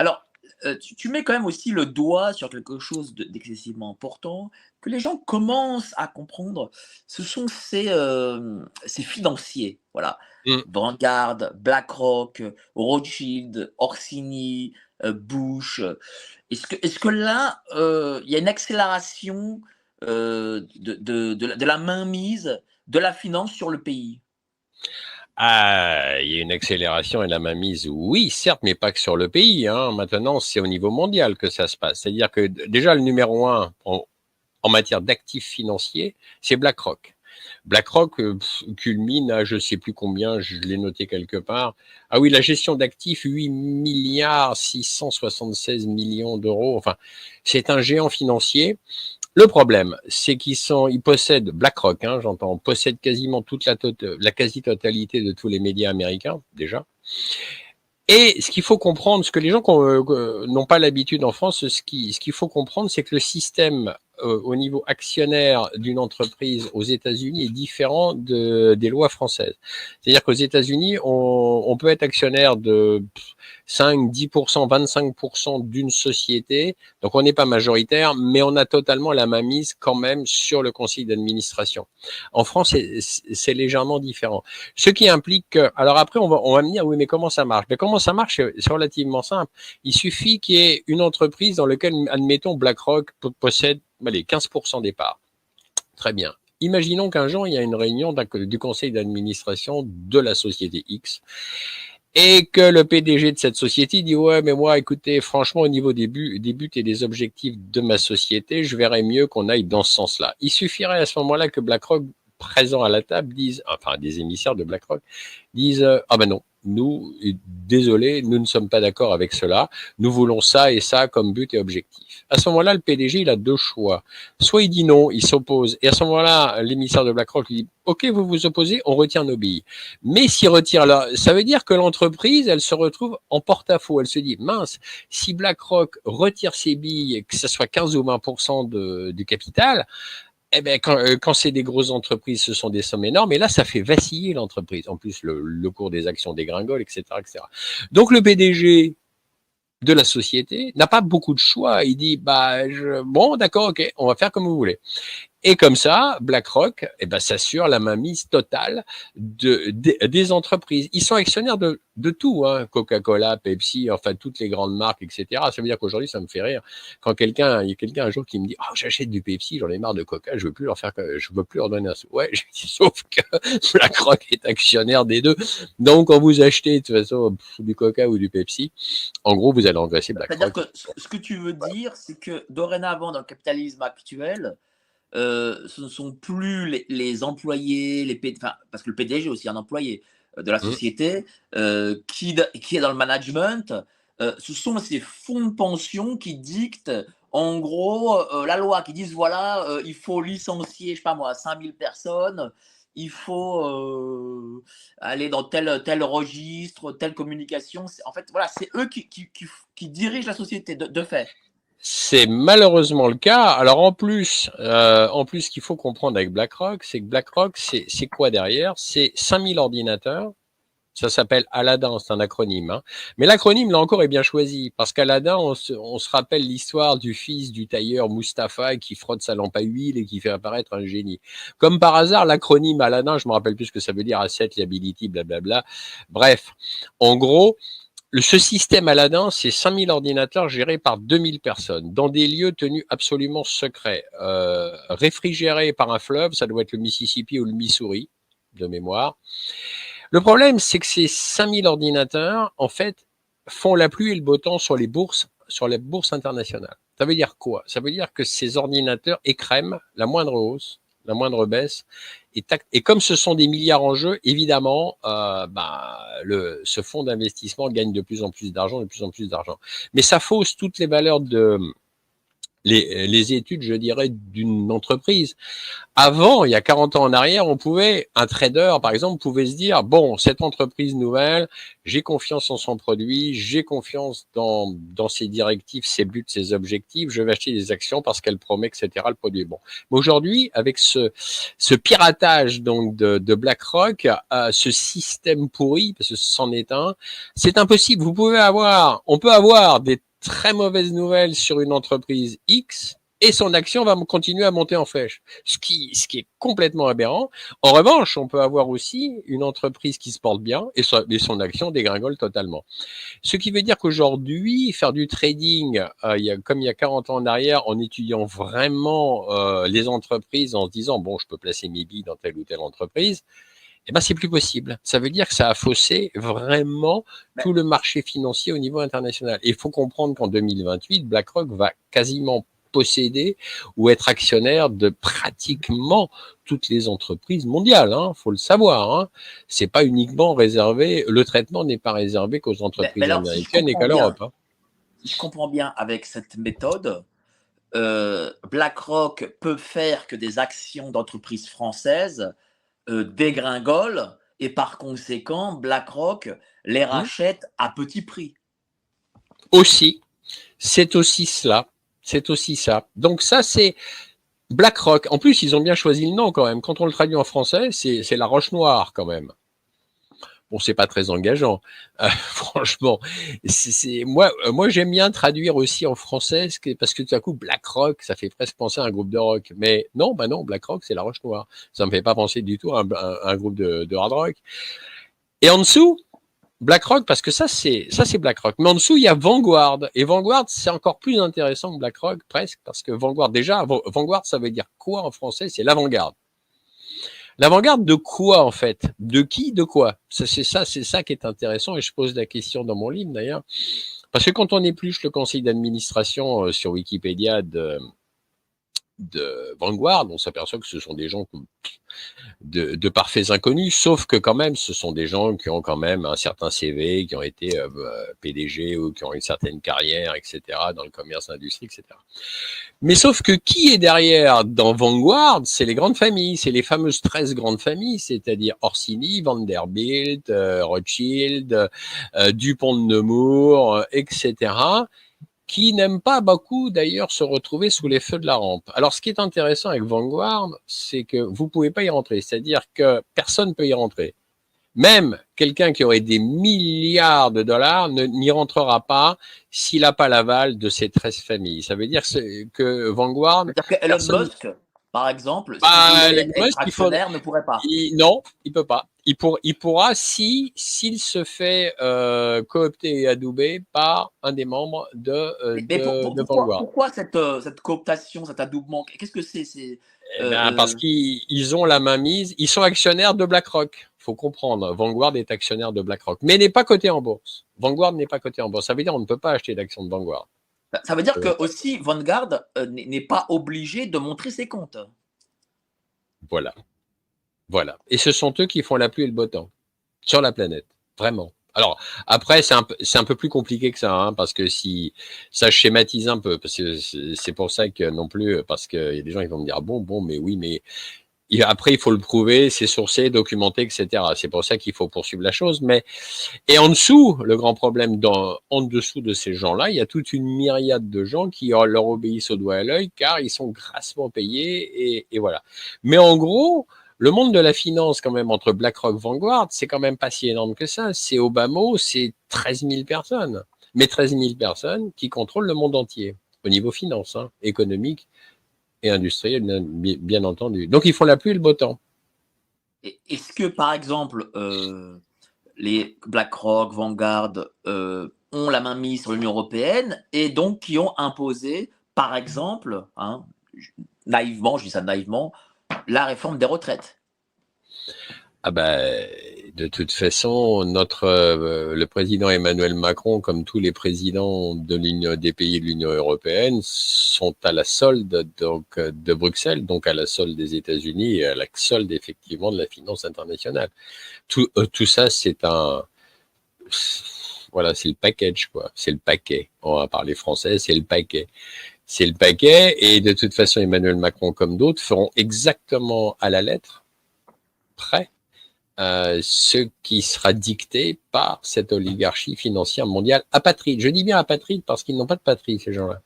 Alors, tu mets quand même aussi le doigt sur quelque chose d'excessivement important, que les gens commencent à comprendre. Ce sont ces financiers, voilà. Mmh. Vanguard, BlackRock, Rothschild, Orsini, Bush. Est-ce que là, il y a une accélération, de la mainmise de la finance sur le pays? Ah, il y a une accélération et la mainmise, oui, certes, mais pas que sur le pays, hein. Maintenant, c'est au niveau mondial que ça se passe. C'est-à-dire que déjà, le numéro un en matière d'actifs financiers, c'est BlackRock. BlackRock culmine à je sais plus combien, je l'ai noté quelque part. Ah oui, la gestion d'actifs, 8 milliards 676 millions d'euros. Enfin, c'est un géant financier. Le problème, c'est ils possèdent BlackRock, hein, j'entends, possèdent quasiment la quasi-totalité de tous les médias américains, déjà. Et ce qu'il faut comprendre, ce que les gens n'ont pas l'habitude en France, ce qu'il faut comprendre, c'est que le système au niveau actionnaire d'une entreprise aux États-Unis est différent des lois françaises. C'est-à-dire qu'aux États-Unis, on peut être actionnaire de 5, 10%, 25% d'une société. Donc on n'est pas majoritaire, mais on a totalement la mainmise quand même sur le conseil d'administration. En France, c'est légèrement différent. Ce qui implique que, alors après, on va me dire, oui, mais comment ça marche? Mais comment ça marche? C'est relativement simple. Il suffit qu'il y ait une entreprise dans laquelle, admettons, BlackRock possède, allez, 15% des parts. Très bien. Imaginons qu'un jour, il y a une réunion du conseil d'administration de la société X et que le PDG de cette société dit, ouais, mais moi, écoutez, franchement, au niveau des buts et des objectifs de ma société, je verrais mieux qu'on aille dans ce sens-là. Il suffirait à ce moment-là que BlackRock, présent à la table, disent, enfin, des émissaires de BlackRock, disent, ah ben non, nous, désolé, nous ne sommes pas d'accord avec cela, nous voulons ça et ça comme but et objectif. À ce moment-là, le PDG, il a deux choix. Soit il dit non, il s'oppose, et à ce moment-là, l'émissaire de BlackRock lui dit, ok, vous vous opposez, on retire nos billes. Mais s'il retire là, ça veut dire que l'entreprise, elle se retrouve en porte-à-faux. Elle se dit, mince, si BlackRock retire ses billes, que ce soit 15 ou 20% du capital, eh ben, quand c'est des grosses entreprises, ce sont des sommes énormes. Et là, ça fait vaciller l'entreprise. En plus, le cours des actions dégringole, etc., etc. Donc, le PDG de la société n'a pas beaucoup de choix. Il dit, bah, bon, d'accord, ok, on va faire comme vous voulez. Et comme ça, BlackRock eh ben, s'assure la mainmise totale des entreprises. Ils sont actionnaires de tout, hein, Coca-Cola, Pepsi, enfin toutes les grandes marques, etc. Ça veut dire qu'aujourd'hui, ça me fait rire quand il y a quelqu'un un jour qui me dit, oh, j'achète du Pepsi, j'en ai marre de Coca, je veux plus leur donner un sou. Ouais, sauf que BlackRock est actionnaire des deux. Donc, quand vous achetez de toute façon du Coca ou du Pepsi, en gros, vous allez engraisser C'est-à-dire BlackRock. que ce que tu veux dire, c'est que dorénavant, dans le capitalisme actuel, ce ne sont plus les employés, enfin, parce que le PDG est aussi un employé de la Mmh. société, qui est dans le management. Ce sont ces fonds de pension qui dictent, en gros, la loi, qui disent voilà, il faut licencier, je sais pas moi, 5000 personnes, il faut aller dans tel registre, telle communication. En fait, voilà, c'est eux qui dirigent la société, de fait. C'est malheureusement le cas. Alors en plus, ce qu'il faut comprendre avec BlackRock, c'est que BlackRock, c'est quoi derrière? C'est 5000 ordinateurs. Ça s'appelle Aladdin, c'est un acronyme, hein. Mais l'acronyme, là encore, est bien choisi. Parce qu'Aladdin, on se rappelle l'histoire du fils du tailleur Mustapha qui frotte sa lampe à huile et qui fait apparaître un génie. Comme par hasard, l'acronyme Aladdin, je me rappelle plus ce que ça veut dire, Asset, Liability, blablabla. Bref, en gros, ce système Aladdin, c'est 5000 ordinateurs gérés par 2000 personnes dans des lieux tenus absolument secrets, réfrigérés par un fleuve, ça doit être le Mississippi ou le Missouri, de mémoire. Le problème, c'est que ces 5000 ordinateurs, en fait, font la pluie et le beau temps sur les bourses internationales. Ça veut dire quoi? Ça veut dire que ces ordinateurs écrèment la moindre hausse, la moindre baisse. Et comme ce sont des milliards en jeu, évidemment, ce fonds d'investissement gagne de plus en plus d'argent, de plus en plus d'argent. Mais ça fausse toutes les valeurs les études, je dirais, d'une entreprise. Avant, il y a 40 ans en arrière, un trader, par exemple, pouvait se dire, bon, cette entreprise nouvelle, j'ai confiance en son produit, j'ai confiance dans ses directives, ses buts, ses objectifs, je vais acheter des actions parce qu'elle promet, etc., le produit est bon. Mais aujourd'hui, avec ce piratage, donc, de BlackRock, ce système pourri, parce que c'en est un, c'est impossible. On peut avoir des très mauvaises nouvelles sur une entreprise X, et son action va continuer à monter en flèche, ce qui est complètement aberrant. En revanche, on peut avoir aussi une entreprise qui se porte bien et son action dégringole totalement. Ce qui veut dire qu'aujourd'hui, faire du trading, comme il y a 40 ans en arrière, en étudiant vraiment les entreprises, en se disant, bon, je peux placer mes billes dans telle ou telle entreprise, eh ben, c'est plus possible. Ça veut dire que ça a faussé vraiment tout le marché financier au niveau international. Et il faut comprendre qu'en 2028, BlackRock va quasiment posséder ou être actionnaire de pratiquement toutes les entreprises mondiales. Faut le savoir. C'est pas uniquement réservé. Le traitement n'est pas réservé qu'aux entreprises alors, américaines et qu'à l'Europe. Si je comprends bien, avec cette méthode, BlackRock peut faire que des actions d'entreprises françaises dégringolent et par conséquent, BlackRock les rachète à petit prix. Aussi, c'est aussi cela. C'est aussi ça. Donc ça, c'est BlackRock. En plus, ils ont bien choisi le nom quand même. Quand on le traduit en français, c'est la Roche Noire quand même. Bon, c'est pas très engageant, franchement. Moi, j'aime bien traduire aussi en français, parce que tout à coup, BlackRock, ça fait presque penser à un groupe de rock. Mais non, BlackRock, c'est la Roche Noire. Ça me fait pas penser du tout à un groupe de hard rock. Et en dessous, BlackRock, parce que ça c'est BlackRock. Mais en dessous, il y a Vanguard. Et Vanguard, c'est encore plus intéressant que BlackRock, presque, parce que Vanguard, ça veut dire quoi en français? C'est l'avant-garde. L'avant-garde de quoi, en fait? De qui? De quoi? C'est ça qui est intéressant, et je pose la question dans mon livre, d'ailleurs. Parce que quand on épluche le conseil d'administration sur Wikipédia de Vanguard, on s'aperçoit que ce sont des gens de parfaits inconnus, sauf que quand même, ce sont des gens qui ont quand même un certain CV, qui ont été PDG ou qui ont une certaine carrière, etc., dans le commerce, l'industrie, etc. Mais sauf que qui est derrière dans Vanguard? C'est les grandes familles, c'est les fameuses 13 grandes familles, c'est-à-dire Orsini, Vanderbilt, Rothschild, Dupont de Nemours, etc., qui n'aiment pas beaucoup d'ailleurs se retrouver sous les feux de la rampe. Alors ce qui est intéressant avec Vanguard, c'est que vous pouvez pas y rentrer, c'est-à-dire que personne peut y rentrer. Même quelqu'un qui aurait des milliards de dollars n'y rentrera pas s'il n'a pas l'aval de ces 13 familles. Ça veut dire que Vanguard... C'est-à-dire que Elon Musk, par exemple, s'il voulait être actionnaire, ne pourrait pas. Non, il peut pas. Il pourra s'il se fait coopter et adouber par un des membres de Vanguard. Pourquoi cette cooptation, cet adoubement? Qu'est-ce que c'est? Parce qu'ils ont la main mise. Ils sont actionnaires de BlackRock. Il faut comprendre. Vanguard est actionnaire de BlackRock, mais n'est pas coté en bourse. Vanguard n'est pas coté en bourse. Ça veut dire qu'on ne peut pas acheter d'actions de Vanguard. Ça veut dire que aussi Vanguard n'est pas obligé de montrer ses comptes. Voilà. Et ce sont eux qui font la pluie et le beau temps sur la planète. Vraiment. Alors, après, c'est un peu plus compliqué que ça, parce que si ça schématise un peu, parce que c'est pour ça que non plus, parce qu'il y a des gens qui vont me dire, bon, mais oui, mais après, il faut le prouver, c'est sourcé, documenté, etc. C'est pour ça qu'il faut poursuivre la chose. Et en dessous, le grand problème, en dessous de ces gens-là, il y a toute une myriade de gens qui leur obéissent au doigt et à l'œil, car ils sont grassement payés, et voilà. Mais en gros, le monde de la finance, quand même, entre BlackRock et Vanguard, c'est quand même pas si énorme que ça. C'est Obama, c'est 13 000 personnes. Mais 13 000 personnes qui contrôlent le monde entier, au niveau finance, économique et industriel, bien entendu. Donc, ils font la pluie et le beau temps. Est-ce que, par exemple, les BlackRock, Vanguard ont la main mise sur l'Union européenne et donc qui ont imposé, par exemple, naïvement, je dis ça naïvement, la réforme des retraites? De toute façon, le président Emmanuel Macron, comme tous les présidents des pays de l'Union européenne, sont à la solde donc de Bruxelles, donc à la solde des États-Unis et à la solde effectivement de la finance internationale. Tout ça, c'est le package, quoi. C'est le paquet. On va parler français, c'est le paquet. C'est le paquet. Et de toute façon, Emmanuel Macron, comme d'autres, feront exactement à la lettre près ce qui sera dicté par cette oligarchie financière mondiale apatride. Je dis bien apatride parce qu'ils n'ont pas de patrie, ces gens-là.